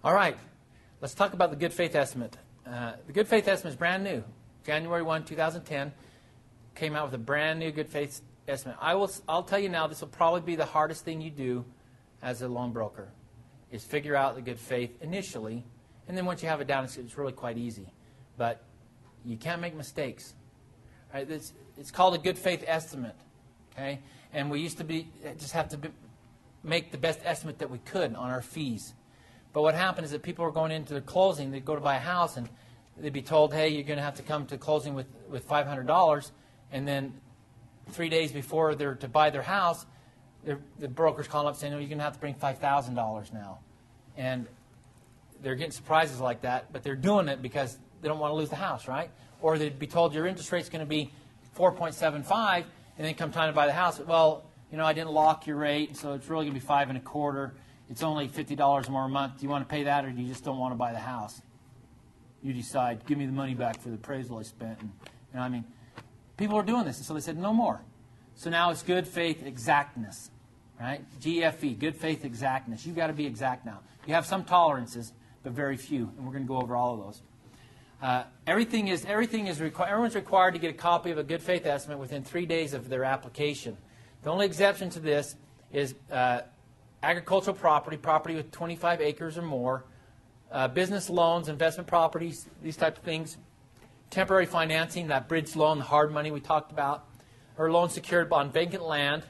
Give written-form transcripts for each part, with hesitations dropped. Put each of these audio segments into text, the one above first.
All right, let's talk about the good faith estimate. The good faith estimate is brand new. January 1, 2010, came out with a brand new good faith estimate. I'll tell you now, this will probably be the hardest thing you do as a loan broker, is figure out the good faith initially, and then once you have it down, it's really quite easy. But you can't make mistakes. Right? It's called a good faith estimate, okay? And we used to just have to make the best estimate that we could on our fees. But what happened is that people were going into the closing, they'd go to buy a house, and they'd be told, hey, you're going to have to come to closing with $500, and then 3 days before they're to buy their house, the broker's calling up saying, oh, you're going to have to bring $5,000 now. And they're getting surprises like that, but they're doing it because they don't want to lose the house, right? Or they'd be told your interest rate's going to be 4.75, and then come time to buy the house. Well, you know, I didn't lock your rate, so it's really going to be 5.25. It's only $50 more a month. Do you want to pay that, or do you just don't want to buy the house? You decide. Give me the money back for the appraisal I spent. And, you know, I mean, people are doing this, and so they said no more. So now it's good faith exactness, right? GFE, good faith exactness. You've got to be exact now. You have some tolerances, but very few, and we're going to go over all of those. Everyone's required to get a copy of a good faith estimate within 3 days of their application. The only exception to this is agricultural property with 25 acres or more, business loans, investment properties, these types of things, temporary financing, that bridge loan, the hard money we talked about, or loans secured on vacant land,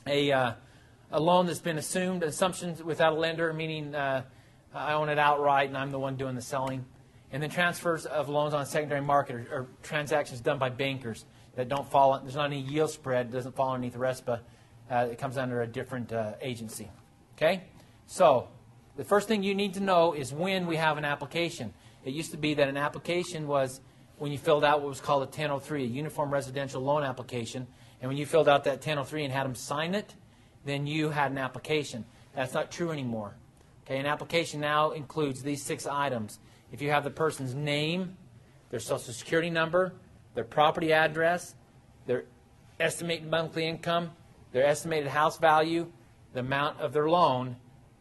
a loan that's been assumed, assumptions without a lender, meaning I own it outright and I'm the one doing the selling, and then transfers of loans on a secondary market or transactions done by bankers that don't fall, there's not any yield spread, doesn't fall underneath the RESPA. It comes under a different agency. Okay? So the first thing you need to know is when we have an application. It used to be that an application was when you filled out what was called a 1003, a Uniform Residential Loan Application. And when you filled out that 1003 and had them sign it, then you had an application. That's not true anymore. Okay? An application now includes these 6 items. If you have the person's name, their Social Security number, their property address, their estimated monthly income, their estimated house value, the amount of their loan,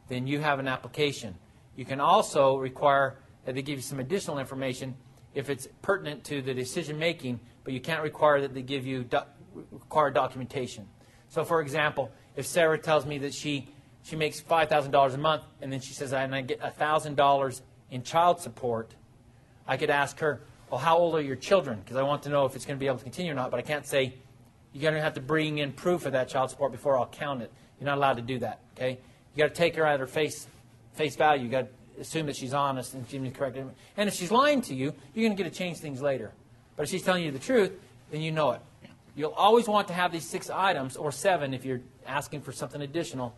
then you have an application. You can also require that they give you some additional information if it's pertinent to the decision making, but you can't require that they give you required documentation. So for example, if Sarah tells me that she makes $5,000 a month, and then she says, and I get $1,000 in child support, I could ask her, well, how old are your children? Because I want to know if it's going to be able to continue or not, but I can't say, you're going to have to bring in proof of that child support before I'll count it. You're not allowed to do that, okay? You got to take her at her face value. You got to assume that she's honest and she's correct. And if she's lying to you, you're going to get to change things later. But if she's telling you the truth, then you know it. You'll always want to have these 6 items, or 7 if you're asking for something additional,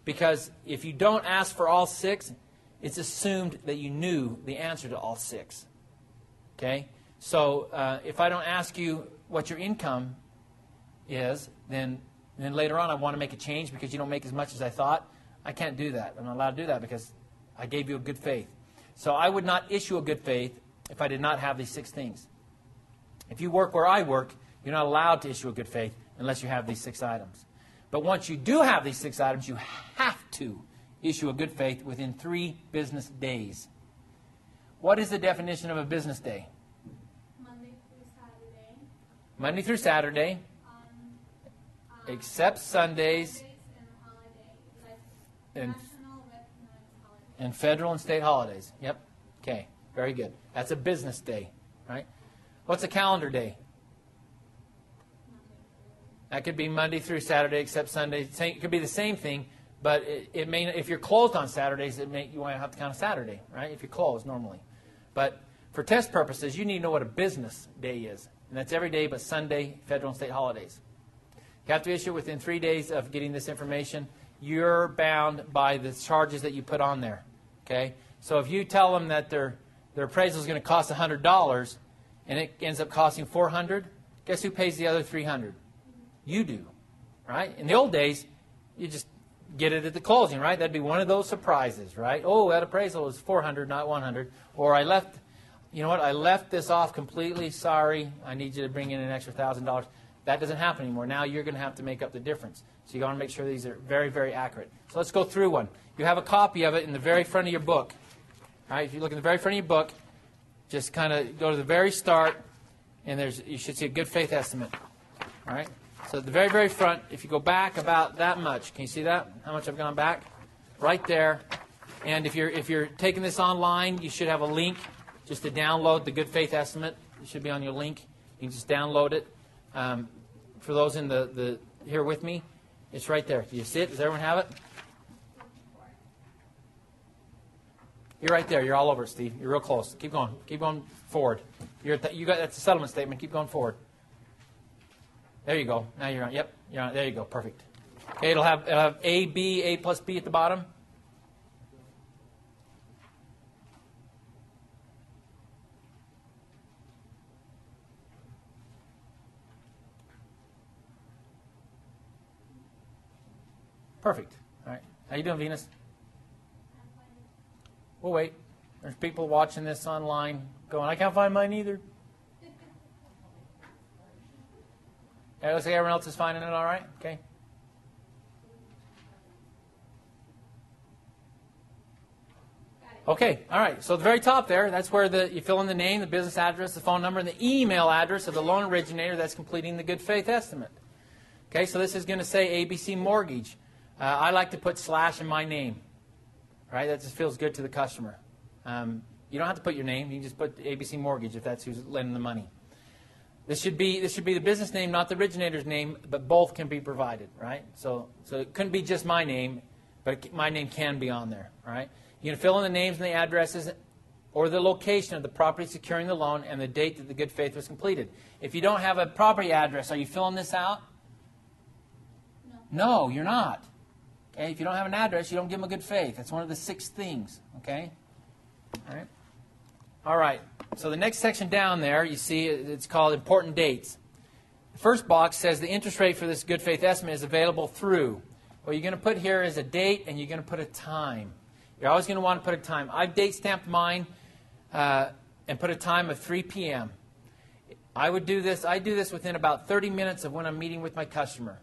because if you don't ask for all 6, it's assumed that you knew the answer to all 6. Okay? So if I don't ask you what your income is, then later on I want to make a change because you don't make as much as I thought, I can't do that. I'm not allowed to do that because I gave you a good faith. So I would not issue a good faith if I did not have these 6 things. If you work where I work, you're not allowed to issue a good faith unless you have these 6 items. But once you do have these 6 items, you have to issue a good faith within 3 business days. What is the definition of a business day? Monday through Saturday. Monday through Saturday. Except Sundays and federal and state holidays. Yep. Okay. Very good. That's a business day, right? What's a calendar day? That could be Monday through Saturday except Sunday. It could be the same thing, but it may. If you're closed on Saturdays, you might have to count a Saturday, right? If you're closed normally, but for test purposes, you need to know what a business day is, and that's every day but Sunday, federal and state holidays. You have to issue it within 3 days of getting this information. You're bound by the charges that you put on there. Okay? So if you tell them that their appraisal is going to cost $100 and it ends up costing $400, guess who pays the other $300? You do. Right? In the old days, you just get it at the closing, right? That'd be one of those surprises, right? Oh, that appraisal was $400, not $100. Or I left this off completely. Sorry, I need you to bring in an extra $1,000. That doesn't happen anymore. Now you're going to have to make up the difference. So you want to make sure these are very, very accurate. So let's go through one. You have a copy of it in the very front of your book. All right, if you look in the very front of your book, just kind of go to the very start, and you should see a good faith estimate. All right, so at the very, very front, if you go back about that much, can you see that? How much I've gone back? Right there. And if you're taking this online, you should have a link just to download the good faith estimate. It should be on your link. You can just download it. For those in the here with me, it's right there. Do you see it? Does everyone have it? You're right there. You're all over it, Steve. You're real close. Keep going. Keep going forward. That's a settlement statement. Keep going forward. There you go. Now you're on. Yep. You're on. There you go. Perfect. Okay. It'll have A, B, A plus B at the bottom. Perfect. All right. How you doing, Venus? We'll wait. There's people watching this online going, I can't find mine either. Yeah, looks like everyone else is finding it all right. Okay. Okay. All right. So at the very top there, that's where you fill in the name, the business address, the phone number, and the email address of the loan originator that's completing the good faith estimate. Okay. So this is going to say ABC Mortgage. I like to put / in my name. Right? That just feels good to the customer. You don't have to put your name. You can just put ABC Mortgage if that's who's lending the money. This should be the business name, not the originator's name, but both can be provided, right? So it couldn't be just my name, but my name can be on there, all right? You're going to fill in the names and the addresses or the location of the property securing the loan and the date that the good faith was completed. If you don't have a property address, are you filling this out? No, you're not. Okay? If you don't have an address, you don't give them a good faith. That's one of the 6 things, okay? All right. All right. So the next section down there, you see it's called important dates. The first box says the interest rate for this good faith estimate is available through. What you're going to put here is a date, and you're going to put a time. You're always going to want to put a time. I've date stamped mine and put a time of 3 p.m. I do this within about 30 minutes of when I'm meeting with my customer,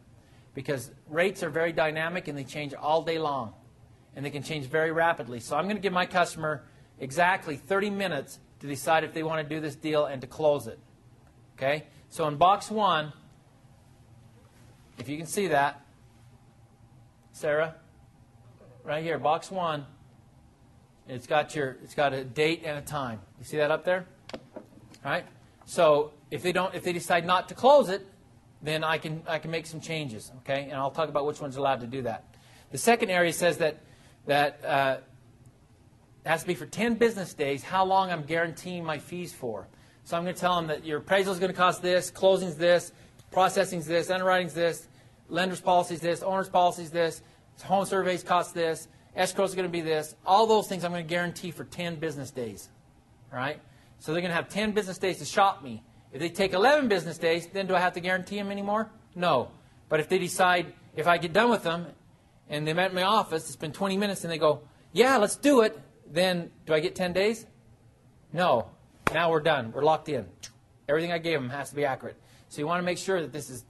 because rates are very dynamic and they change all day long, and they can change very rapidly. So I'm going to give my customer exactly 30 minutes to decide if they want to do this deal and to close it. Okay? So in box 1, if you can see that, Sarah, right here, box 1, it's got a date and a time. You see that up there? All right? So if they decide not to close it, then I can make some changes, okay? And I'll talk about which one's allowed to do that. The second area says that it has to be for 10 business days, how long I'm guaranteeing my fees for. So I'm going to tell them that your appraisal is going to cost this, closing's this, processing's this, underwriting's this, lender's policy's this, owner's policy's this, home surveys cost this, escrow's going to be this. All those things I'm going to guarantee for 10 business days, all right? So they're going to have 10 business days to shop me. If they take 11 business days, then do I have to guarantee them anymore? No. But if they decide, if I get done with them and they met in my office, it's been 20 minutes, and they go, yeah, let's do it, then do I get 10 days? No. Now we're done. We're locked in. Everything I gave them has to be accurate. So you want to make sure that this is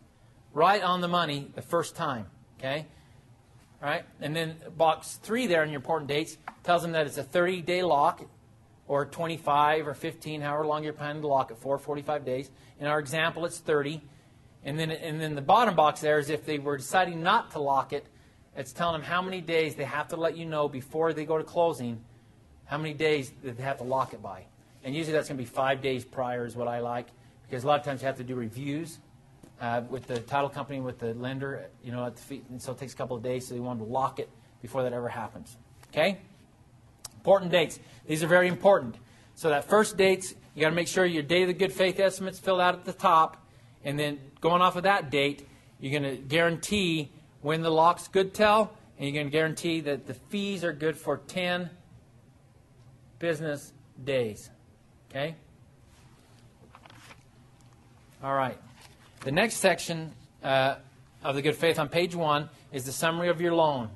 right on the money the first time. Okay? All right? And then box 3 there in your important dates tells them that it's a 30-day lock, or 25 or 15, however long you're planning to lock it for, 45 days. In our example, it's 30. And then the bottom box there is if they were deciding not to lock it, it's telling them how many days they have to let you know before they go to closing, how many days that they have to lock it by. And usually that's going to be 5 days prior is what I like, because a lot of times you have to do reviews with the title company, with the lender, at the feet, and so it takes a couple of days, so you want to lock it before that ever happens. Okay? Important dates. These are very important. So that first dates, you got to make sure your date of the good faith estimate's filled out at the top, and then going off of that date, you're going to guarantee when the lock's good till, and you're going to guarantee that the fees are good for 10 business days. Okay? All right. The next section of the good faith on page 1 is the summary of your loan.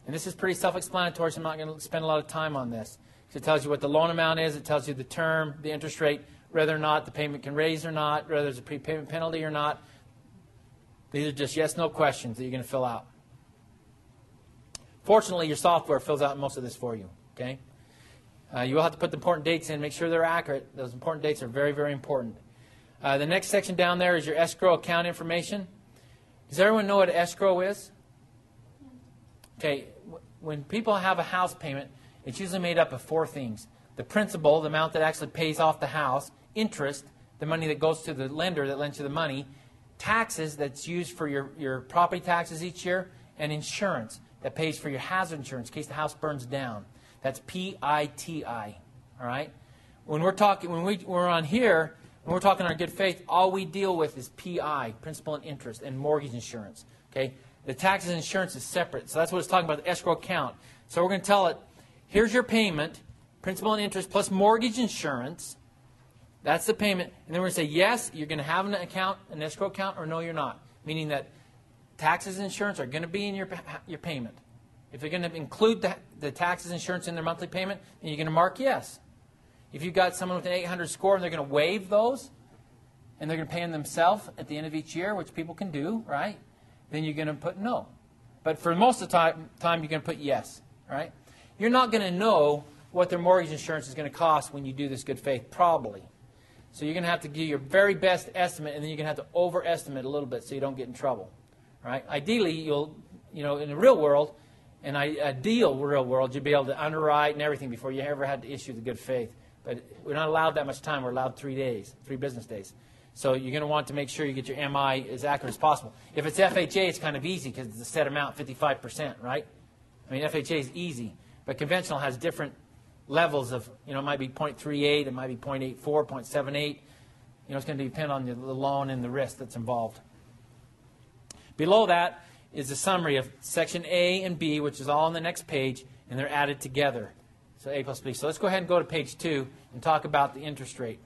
And this is pretty self-explanatory, so I'm not going to spend a lot of time on this. So it tells you what the loan amount is. It tells you the term, the interest rate, whether or not the payment can raise or not, whether there's a prepayment penalty or not. These are just yes/no questions that you're going to fill out. Fortunately, your software fills out most of this for you. Okay. You will have to put the important dates in, make sure they're accurate. Those important dates are very, very important. The next section down there is your escrow account information. Does everyone know what escrow is? Okay, when people have a house payment, it's usually made up of 4 things. The principal, the amount that actually pays off the house, interest, the money that goes to the lender that lends you the money, taxes that's used for your property taxes each year, and insurance that pays for your hazard insurance in case the house burns down. That's P-I-T-I, all right? When we're on here, when we're talking our good faith, all we deal with is P-I, principal and interest, and mortgage insurance, okay? The taxes and insurance is separate, so that's what it's talking about, the escrow account. So we're going to tell it, here's your payment, principal and interest plus mortgage insurance. That's the payment. And then we're going to say, yes, you're going to have an account, an escrow account, or no, you're not. Meaning that taxes and insurance are going to be in your payment. If they're going to include the taxes and insurance in their monthly payment, then you're going to mark yes. If you've got someone with an 800 score and they're going to waive those, and they're going to pay them themselves at the end of each year, which people can do, right? Then you're going to put no. But for most of the time you're going to put yes, right? You're not going to know what their mortgage insurance is going to cost when you do this good faith, probably. So you're going to have to give your very best estimate, and then you're going to have to overestimate a little bit so you don't get in trouble, right? Ideally, in the real world, in an ideal real world, you'd be able to underwrite and everything before you ever had to issue the good faith. But we're not allowed that much time. We're allowed 3 business days. So you're going to want to make sure you get your MI as accurate as possible. If it's FHA, it's kind of easy because it's a set amount, 55%, right? I mean, FHA is easy. But conventional has different levels of, it might be 0.38, it might be 0.84, 0.78. It's going to depend on the loan and the risk that's involved. Below that is a summary of Section A and B, which is all on the next page, and they're added together. So A plus B. So let's go ahead and go to page 2 and talk about the interest rate.